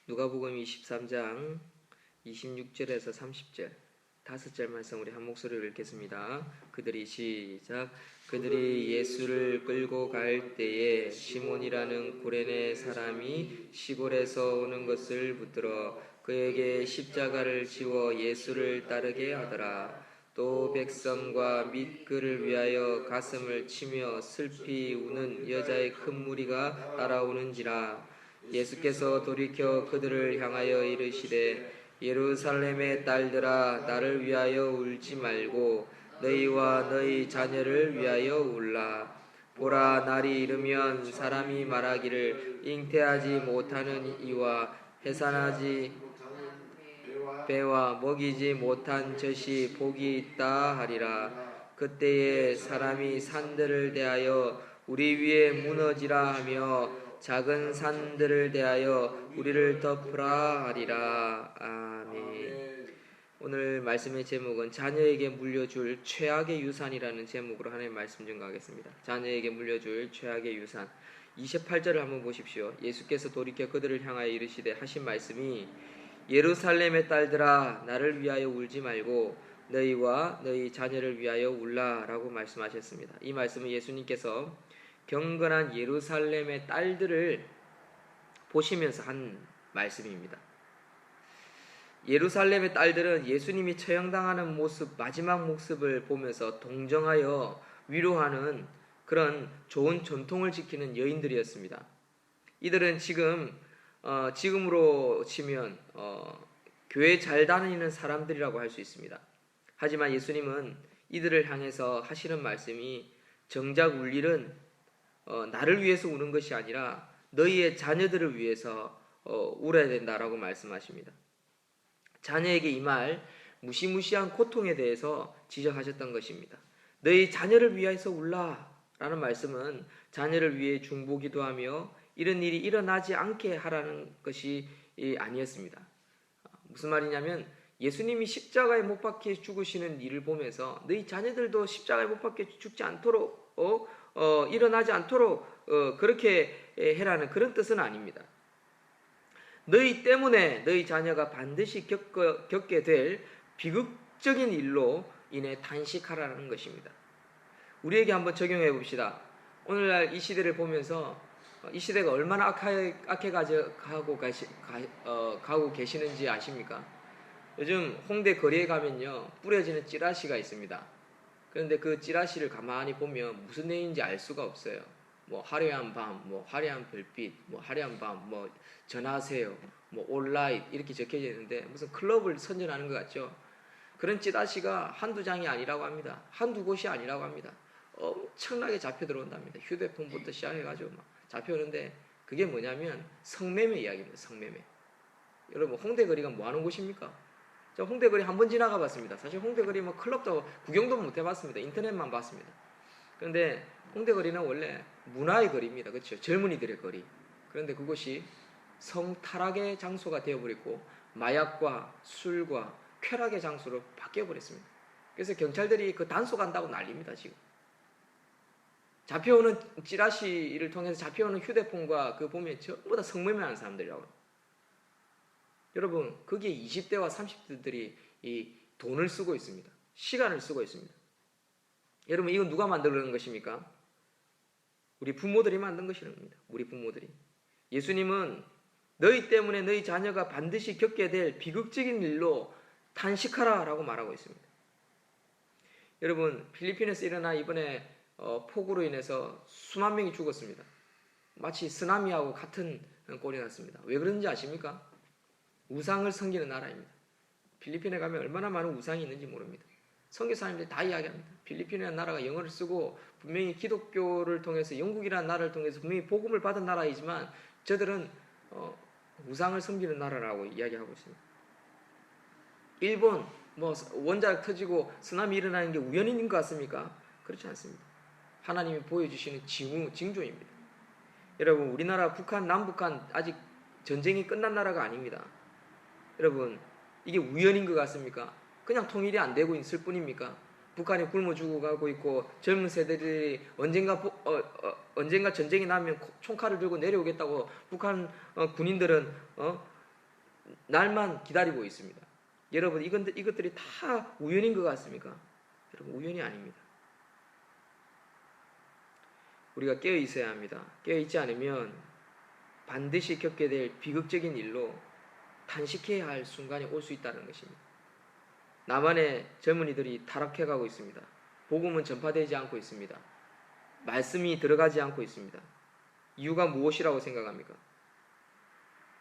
누가복음 23장 26절에서 30절 5절 말씀 우리 한 목소리로 읽겠습니다. 그들이 예수를 끌고 갈 때에 시몬이라는 구레네 사람이 시골에서 오는 것을 붙들어 그에게 십자가를 지워 예수를 따르게 하더라. 또 백성과 및 그를 위하여 가슴을 치며 슬피 우는 여자의 큰 무리가 따라오는지라. 예수께서 돌이켜 그들을 향하여 이르시되 예루살렘의 딸들아, 나를 위하여 울지 말고 너희와 너희 자녀를 위하여 울라. 보라, 날이 이르면 사람이 말하기를 잉태하지 못하는 이와 해산하지 배와 먹이지 못한 젖이 복이 있다 하리라. 그때에 사람이 산들을 대하여 우리 위에 무너지라 하며 작은 산들을 대하여 우리를 덮으라 하리라. 아멘. 오늘 말씀의 제목은 자녀에게 물려줄 최악의 유산이라는 제목으로 하나님 말씀 증거하겠습니다. 자녀에게 물려줄 최악의 유산. 28절을 한번 보십시오. 예수께서 돌이켜 그들을 향하여 이르시되 하신 말씀이 예루살렘의 딸들아, 나를 위하여 울지 말고 너희와 너희 자녀를 위하여 울라 라고 말씀하셨습니다. 이 말씀은 예수님께서 경건한 예루살렘의 딸들을 보시면서 한 말씀입니다. 예루살렘의 딸들은 예수님이 처형당하는 모습, 마지막 모습을 보면서 동정하여 위로하는 그런 좋은 전통을 지키는 여인들이었습니다. 이들은 지금으로 치면 교회 잘 다니는 사람들이라고 할 수 있습니다. 하지만 예수님은 이들을 향해서 하시는 말씀이 정작 울 일은 나를 위해서 우는 것이 아니라 너희의 자녀들을 위해서 울어야 된다라고 말씀하십니다. 자녀에게 이 말 무시무시한 고통에 대해서 지적하셨던 것입니다. 너희 자녀를 위해서 울라 라는 말씀은 자녀를 위해 중보기도 하며 이런 일이 일어나지 않게 하라는 것이 아니었습니다. 무슨 말이냐면 예수님이 십자가에 못 박혀 죽으시는 일을 보면서 너희 자녀들도 십자가에 못 박혀 죽지 않도록 일어나지 않도록 그렇게 해라는 그런 뜻은 아닙니다. 너희 때문에 너희 자녀가 반드시 겪게 될 비극적인 일로 인해 단식하라는 것입니다. 우리에게 한번 적용해 봅시다. 오늘날 이 시대를 보면서 이 시대가 얼마나 악해 가고 계시는지 아십니까? 요즘 홍대 거리에 가면요 뿌려지는 찌라시가 있습니다. 그런데 그 찌라시를 가만히 보면 무슨 내용인지 알 수가 없어요. 뭐 화려한 밤, 뭐 화려한 별빛, 뭐 화려한 밤, 뭐 전하세요, 뭐 온라인 이렇게 적혀져 있는데 무슨 클럽을 선전하는 것 같죠? 그런 찌라시가 한두 장이 아니라고 합니다. 한두 곳이 아니라고 합니다. 엄청나게 잡혀 들어온답니다. 휴대폰부터 시작해가지고 막 잡혀오는데 그게 뭐냐면 성매매 이야기입니다. 성매매. 여러분 홍대 거리가 뭐 하는 곳입니까? 저 홍대 거리 한번 지나가 봤습니다. 사실 홍대 거리 뭐 클럽도 구경도 못 해봤습니다. 인터넷만 봤습니다. 그런데 홍대 거리는 원래 문화의 거리입니다. 그렇죠? 젊은이들의 거리. 그런데 그곳이 성타락의 장소가 되어버렸고 마약과 술과 쾌락의 장소로 바뀌어버렸습니다. 그래서 경찰들이 그 단속한다고 난립니다. 지금. 잡혀오는 찌라시를 통해서 잡혀오는 휴대폰과 그 보면 전부 다 성매매하는 사람들이라고. 여러분 거기에 20대와 30대들이 이 돈을 쓰고 있습니다. 시간을 쓰고 있습니다. 여러분 이건 누가 만드는 것입니까? 우리 부모들이 만든 것입니다. 우리 부모들이. 예수님은 너희 때문에 너희 자녀가 반드시 겪게 될 비극적인 일로 탄식하라 라고 말하고 있습니다. 여러분 필리핀에서 일어난 이번에 폭우로 인해서 수만 명이 죽었습니다. 마치 쓰나미하고 같은 꼴이 났습니다. 왜 그런지 아십니까? 우상을 섬기는 나라입니다. 필리핀에 가면 얼마나 많은 우상이 있는지 모릅니다. 선교사님들이 다 이야기합니다. 필리핀이라는 나라가 영어를 쓰고 분명히 기독교를 통해서 영국이라는 나라를 통해서 분명히 복음을 받은 나라이지만 저들은 우상을 섬기는 나라라고 이야기하고 있습니다. 일본 뭐 원자력 터지고 쓰나미 일어나는 게 우연인 것 같습니까? 그렇지 않습니다. 하나님이 보여주시는 징조입니다. 여러분 우리나라 북한 남북한 아직 전쟁이 끝난 나라가 아닙니다. 여러분 이게 우연인 것 같습니까? 그냥 통일이 안 되고 있을 뿐입니까? 북한이 굶어 죽어가고 있고 젊은 세대들이 언젠가 전쟁이 나면 총칼을 들고 내려오겠다고 북한 군인들은 날만 기다리고 있습니다. 여러분, 이것들이 다 우연인 것 같습니까? 여러분, 우연이 아닙니다. 우리가 깨어 있어야 합니다. 깨어 있지 않으면 반드시 겪게 될 비극적인 일로 탄식해야 할 순간이 올 수 있다는 것입니다. 남한의 젊은이들이 타락해가고 있습니다. 복음은 전파되지 않고 있습니다. 말씀이 들어가지 않고 있습니다. 이유가 무엇이라고 생각합니까?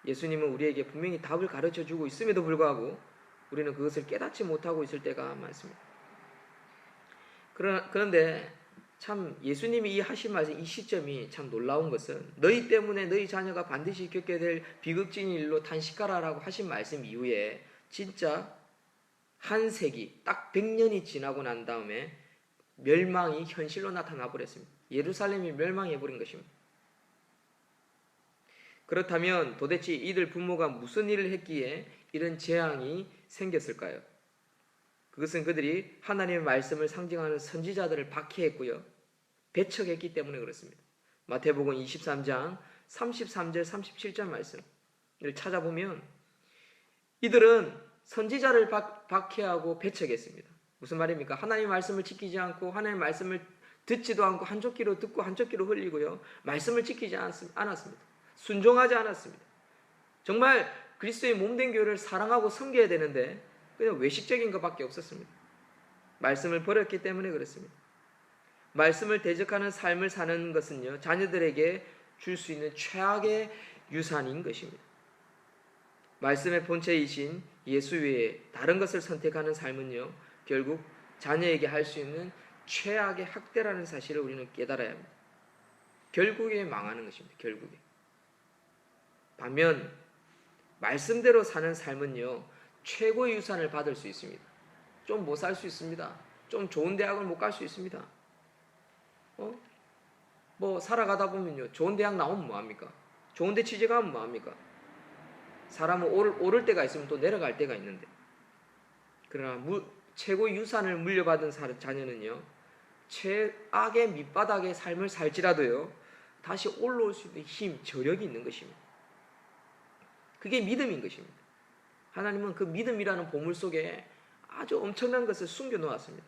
예수님은 우리에게 분명히 답을 가르쳐주고 있음에도 불구하고 우리는 그것을 깨닫지 못하고 있을 때가 많습니다. 그런데 참 예수님이 이 하신 말씀, 이 시점이 참 놀라운 것은 너희 때문에 너희 자녀가 반드시 겪게 될 비극적인 일로 탄식하라라고 하신 말씀 이후에 진짜 한 세기, 딱 100년이 지나고 난 다음에 멸망이 현실로 나타나 버렸습니다. 예루살렘이 멸망해 버린 것입니다. 그렇다면 도대체 이들 부모가 무슨 일을 했기에 이런 재앙이 생겼을까요? 그것은 그들이 하나님의 말씀을 상징하는 선지자들을 박해했고요, 배척했기 때문에 그렇습니다. 마태복음 23장 33절 37절 말씀을 찾아보면 이들은 선지자를 박해하고 배척했습니다. 무슨 말입니까? 하나님의 말씀을 지키지 않고 하나님의 말씀을 듣지도 않고 한쪽 귀로 듣고 한쪽 귀로 흘리고요, 말씀을 지키지 않았습니다. 순종하지 않았습니다. 정말 그리스도의 몸된 교회를 사랑하고 섬겨야 되는데 그냥 외식적인 것밖에 없었습니다. 말씀을 버렸기 때문에 그렇습니다. 말씀을 대적하는 삶을 사는 것은요, 자녀들에게 줄 수 있는 최악의 유산인 것입니다. 말씀의 본체이신 예수 외에 다른 것을 선택하는 삶은요, 결국 자녀에게 할 수 있는 최악의 학대라는 사실을 우리는 깨달아야 합니다. 결국에 망하는 것입니다. 결국에. 반면 말씀대로 사는 삶은요, 최고의 유산을 받을 수 있습니다. 좀 못 살 수 있습니다. 좀 좋은 대학을 못 갈 수 있습니다. 뭐 살아가다 보면요, 좋은 대학 나오면 뭐합니까? 좋은 데 취직하면 뭐합니까? 사람은 오를 때가 있으면 또 내려갈 때가 있는데, 그러나 최고의 유산을 물려받은 자녀는요, 최악의 밑바닥의 삶을 살지라도요, 다시 올라올 수 있는 힘, 저력이 있는 것입니다. 그게 믿음인 것입니다. 하나님은 그 믿음이라는 보물 속에 아주 엄청난 것을 숨겨 놓았습니다.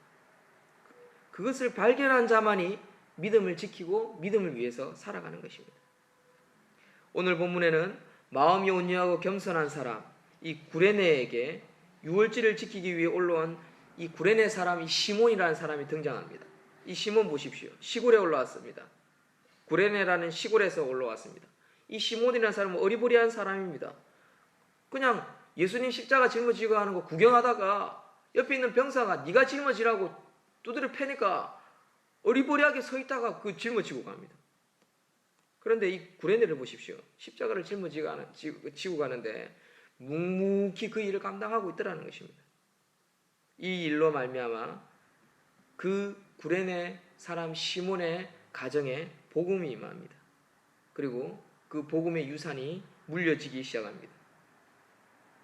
그것을 발견한 자만이 믿음을 지키고 믿음을 위해서 살아가는 것입니다. 오늘 본문에는 마음이 온유하고 겸손한 사람, 이 구레네에게 유월절을 지키기 위해 올라온 이 구레네 사람이 시몬이라는 사람이 등장합니다. 이 시몬 보십시오. 시골에 올라왔습니다. 구레네라는 시골에서 올라왔습니다. 이 시몬이라는 사람은 어리버리한 사람입니다. 그냥 예수님 십자가 짊어지고 하는 거 구경하다가 옆에 있는 병사가 네가 짊어지라고 두드려 패니까 어리버리하게 서 있다가 그 짊어지고 갑니다. 그런데 이 구레네를 보십시오. 십자가를 지고 가는데 묵묵히 그 일을 감당하고 있더라는 것입니다. 이 일로 말미암아 그 구레네 사람 시몬의 가정에 복음이 임합니다. 그리고 그 복음의 유산이 물려지기 시작합니다.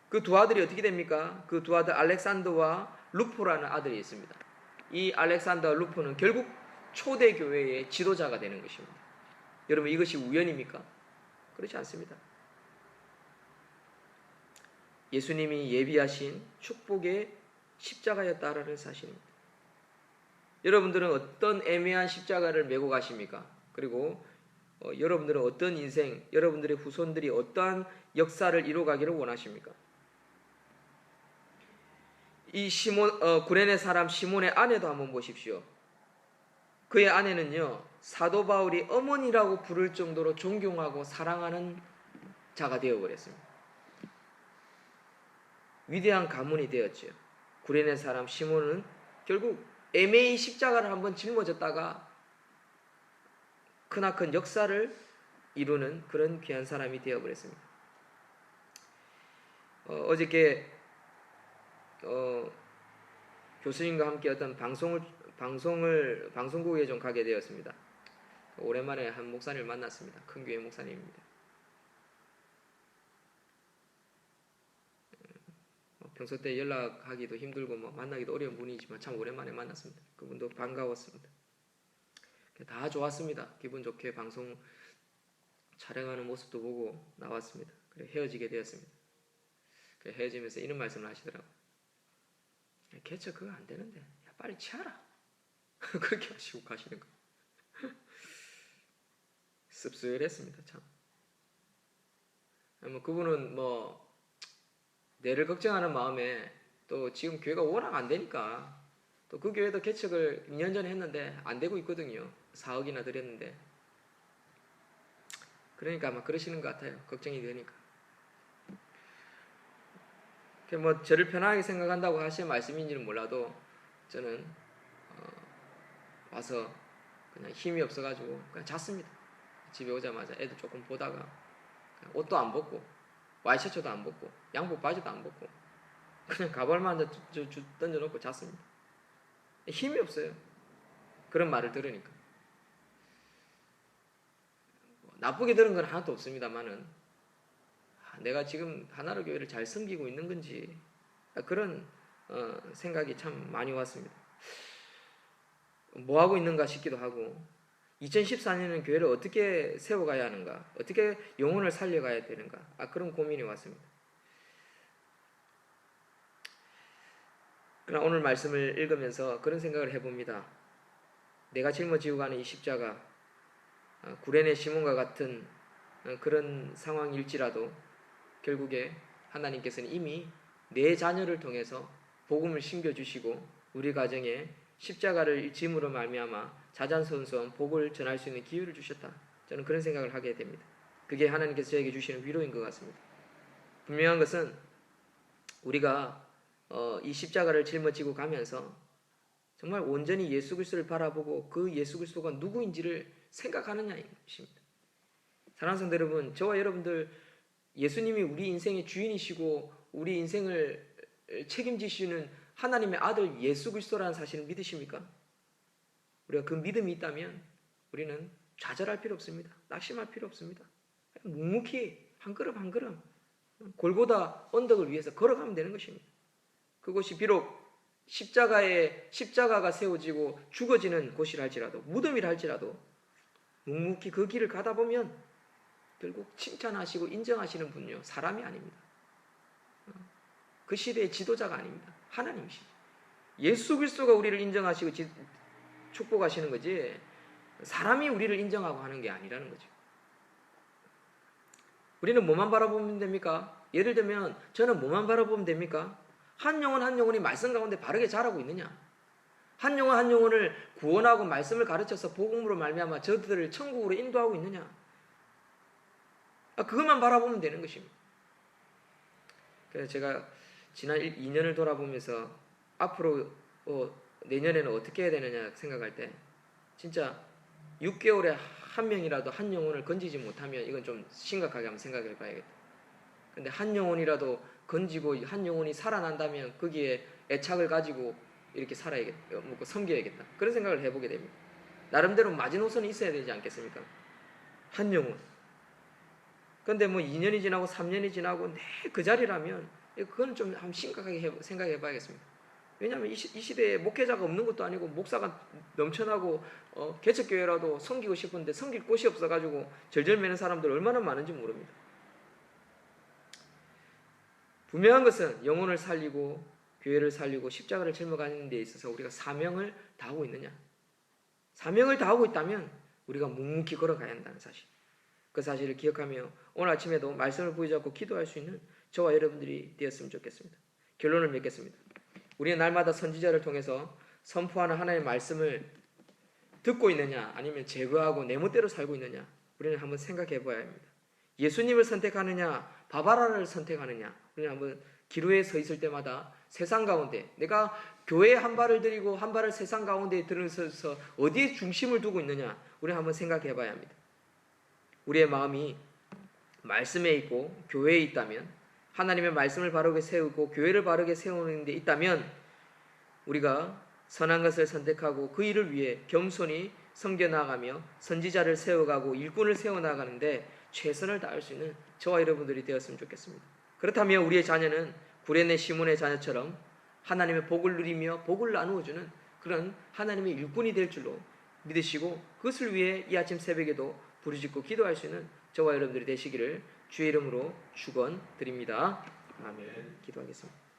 그 두 아들이 어떻게 됩니까? 그 두 아들 알렉산더와 루포라는 아들이 있습니다. 이 알렉산더와 루포는 결국 초대교회의 지도자가 되는 것입니다. 여러분, 이것이 우연입니까? 그렇지 않습니다. 예수님이 예비하신 축복의 십자가였다라는 사실입니다. 여러분들은 어떤 애매한 십자가를 메고 가십니까? 그리고 여러분들은 어떤 인생, 여러분들의 후손들이 어떠한 역사를 이루어가기를 원하십니까? 이 구레네 사람 시몬의 아내도 한번 보십시오. 그의 아내는요, 사도 바울이 어머니라고 부를 정도로 존경하고 사랑하는 자가 되어버렸습니다. 위대한 가문이 되었죠. 구레네 사람 시몬은 결국 애매히 십자가를 한번 짊어졌다가 크나큰 역사를 이루는 그런 귀한 사람이 되어버렸습니다. 어저께 교수님과 함께 어떤 방송국에 좀 가게 되었습니다. 오랜만에 한 목사님을 만났습니다. 큰 교회 목사님입니다. 평소 때 연락하기도 힘들고 만나기도 어려운 분이지만 참 오랜만에 만났습니다. 그분도 반가웠습니다. 다 좋았습니다. 기분 좋게 방송 촬영하는 모습도 보고 나왔습니다. 그래 헤어지게 되었습니다. 헤어지면서 이런 말씀을 하시더라고요. 개척 그거 안 되는데 야, 빨리 취하라. 그렇게 하시고 가시는 거예요. 씁쓸했습니다. 참. 그분은 내를 걱정하는 마음에 또 지금 교회가 워낙 안 되니까 또 그 교회도 개척을 2년 전에 했는데 안 되고 있거든요. 4억이나 들였는데. 그러니까 아마 그러시는 것 같아요. 걱정이 되니까. 저를 편하게 생각한다고 하시는 말씀인지는 몰라도 저는 와서 그냥 힘이 없어가지고 그냥 잤습니다. 집에 오자마자 애들 조금 보다가 옷도 안 벗고 와이셔츠도 안 벗고 양복 바지도 안 벗고 그냥 가발만 던져놓고 잤습니다. 힘이 없어요. 그런 말을 들으니까. 나쁘게 들은 건 하나도 없습니다만은 내가 지금 하나로 교회를 잘 섬기고 있는 건지 그런 생각이 참 많이 왔습니다. 뭐 하고 있는가 싶기도 하고 2014년에는 교회를 어떻게 세워가야 하는가, 어떻게 영혼을 살려가야 되는가, 그런 고민이 왔습니다. 그러나 오늘 말씀을 읽으면서 그런 생각을 해봅니다. 내가 짊어지고 가는 이 십자가, 구레네 시몬과 같은 그런 상황일지라도 결국에 하나님께서는 이미 내 자녀를 통해서 복음을 심겨주시고 우리 가정에 십자가를 짐으로 말미암아 자잔선수한 복을 전할 수 있는 기회를 주셨다. 저는 그런 생각을 하게 됩니다. 그게 하나님께서 저에게 주시는 위로인 것 같습니다. 분명한 것은 우리가 이 십자가를 짊어지고 가면서 정말 온전히 예수 그리스도를 바라보고 그 예수 그리스도가 누구인지를 생각하느냐인 것입니다. 사랑하는 성도 여러분, 저와 여러분들 예수님이 우리 인생의 주인이시고 우리 인생을 책임지시는 하나님의 아들 예수 그리스도라는 사실을 믿으십니까? 우리가 그 믿음이 있다면 우리는 좌절할 필요 없습니다. 낙심할 필요 없습니다. 묵묵히 한 걸음 한 걸음 골고다 언덕을 위해서 걸어가면 되는 것입니다. 그곳이 비록 십자가가 세워지고 죽어지는 곳이라 할지라도 무덤이라 할지라도 묵묵히 그 길을 가다 보면 결국 칭찬하시고 인정하시는 분은요 사람이 아닙니다. 그 시대의 지도자가 아닙니다. 하나님이시죠. 예수 그리스도가 우리를 인정하시고 축복하시는 거지 사람이 우리를 인정하고 하는 게 아니라는 거죠. 우리는 뭐만 바라보면 됩니까? 예를 들면 저는 뭐만 바라보면 됩니까? 한 영혼 한 영혼이 말씀 가운데 바르게 자라고 있느냐? 한 영혼 한 영혼을 구원하고 말씀을 가르쳐서 복음으로 말미암아 저들을 천국으로 인도하고 있느냐? 그것만 바라보면 되는 것입니다. 그래서 제가 지난 2년을 돌아보면서 앞으로 내년에는 어떻게 해야 되느냐 생각할 때 진짜 6개월에 한 명이라도 한 영혼을 건지지 못하면 이건 좀 심각하게 한번 생각해 봐야겠다. 근데 한 영혼이라도 건지고 한 영혼이 살아난다면 거기에 애착을 가지고 이렇게 살아야겠다, 섬겨야겠다. 그런 생각을 해보게 됩니다. 나름대로 마지노선이 있어야 되지 않겠습니까? 한 영혼. 근데 2년이 지나고 3년이 지나고 그 자리라면 그건 좀 한번 심각하게 생각해 봐야겠습니다. 왜냐하면 이 시대에 목회자가 없는 것도 아니고 목사가 넘쳐나고 개척교회라도 섬기고 싶은데 섬길 곳이 없어가지고 절절매는 사람들 얼마나 많은지 모릅니다. 분명한 것은 영혼을 살리고 교회를 살리고 십자가를 짊어가는 데 있어서 우리가 사명을 다하고 있느냐. 사명을 다하고 있다면 우리가 묵묵히 걸어가야 한다는 사실. 그 사실을 기억하며 오늘 아침에도 말씀을 부여잡고 기도할 수 있는 저와 여러분들이 되었으면 좋겠습니다. 결론을 맺겠습니다. 우리는 날마다 선지자를 통해서 선포하는 하나님의 말씀을 듣고 있느냐 아니면 제거하고 내 멋대로 살고 있느냐 우리는 한번 생각해 봐야 합니다. 예수님을 선택하느냐 바바라를 선택하느냐 우리는 한번 기로에 서 있을 때마다 세상 가운데 내가 교회에 한 발을 들이고 한 발을 세상 가운데 들어서서 어디에 중심을 두고 있느냐 우리는 한번 생각해 봐야 합니다. 우리의 마음이 말씀에 있고 교회에 있다면 하나님의 말씀을 바르게 세우고 교회를 바르게 세우는 데 있다면 우리가 선한 것을 선택하고 그 일을 위해 겸손히 섬겨나가며 선지자를 세워가고 일꾼을 세워나가는데 최선을 다할 수 있는 저와 여러분들이 되었으면 좋겠습니다. 그렇다면 우리의 자녀는 구레네 시몬의 자녀처럼 하나님의 복을 누리며 복을 나누어주는 그런 하나님의 일꾼이 될 줄로 믿으시고 그것을 위해 이 아침 새벽에도 부르짖고 기도할 수 있는 저와 여러분들이 되시기를 주의 이름으로 축원드립니다. 아멘. 기도하겠습니다.